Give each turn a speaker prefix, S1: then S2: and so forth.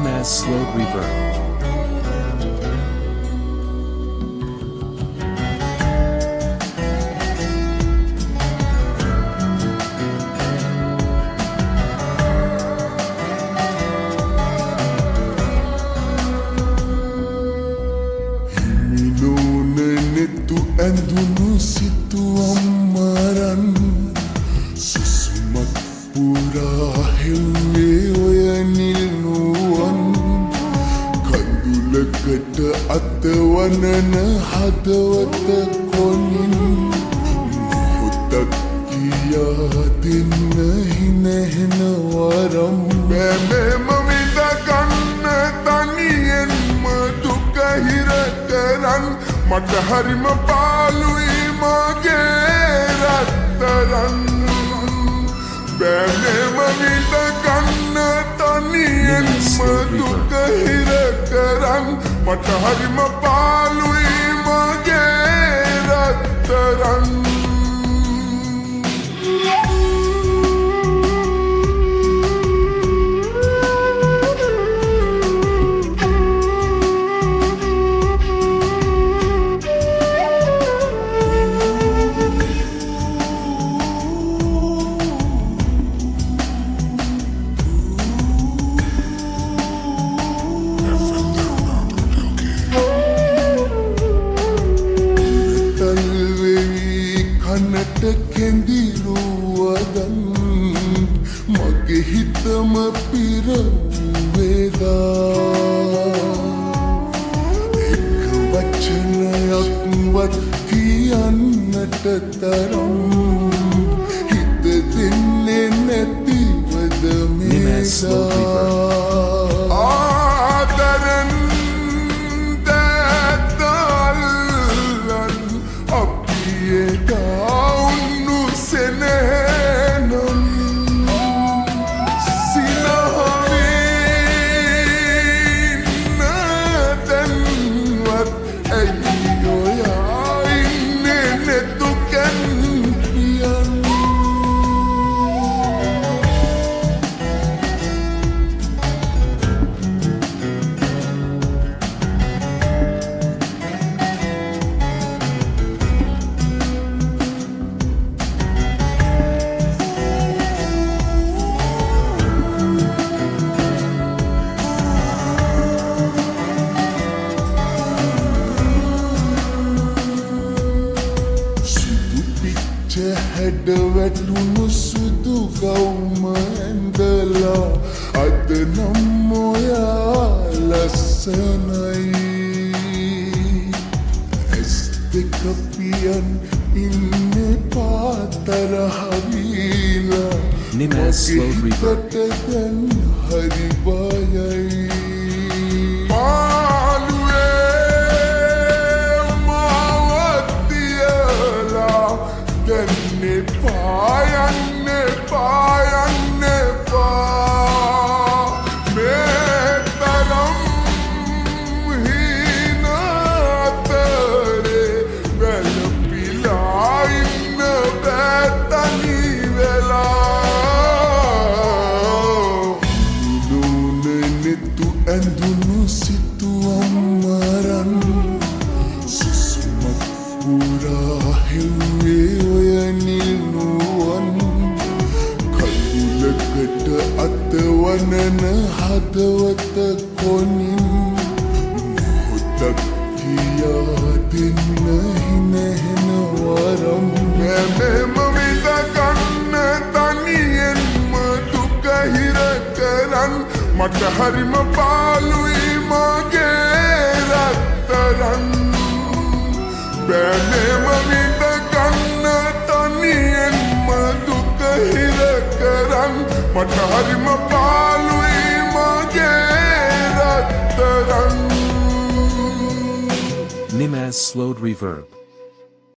S1: Nim as slowed reverb.
S2: ඇඳුණු සිතුවම්මරන් සුසුමක් පුරා හෙව්වේ ඔය නිල්නුවන් කඳුලකට අතවනන හදවත කොනින් මොහොතක් කියා දෙන්න හිනහෙන වරම් බැමෙම විඳගන්න තනියෙන්ම දුක හිර කරන් මට හරිම පාළුයි මගේ රත්තරන් බැලෙම විඳගන්න තනියෙන්ම දුක හිර කරන් මට හරිම පාළුයි මගේ රත්තරන් කනට කෙඳිරුවදන් මගේ හිතම පිරවේදා එක වචනයක්වත් කියන්නට තරම් හිත දෙන්නේ නැතිවද මේසා ආදරන් දැතල්ලන් අපියදා හැඩ වැටුණු සුදු ගවුම ඇඳලා අද නම් ඔයා ලස්සනයි ඇස් දෙක පියන් ඉන්නේ පාතරහවිලා
S1: Nim as slowed reverb.
S2: දැන් හරි බයයි ඇඳුණු සිතුවම්මරන් සුසුමක් පුරා හෙව්වේ ඔය නිල්නුවන් කඳුලකට අතවනන හදවත කොනින් මොහොතක් කියා දෙන්න හිනහෙන වරම් බැමෙම විඳගන්න තනියෙන්ම දුක හිර කරන් මට හරිම පාළුයි මගේ රත්තරන් බැලෙම විඳගන්න තනියෙන්ම දුක හිර කරන් මට හරිම පාළුයි මගේ රත්තරන්
S1: Nim as slowed reverb.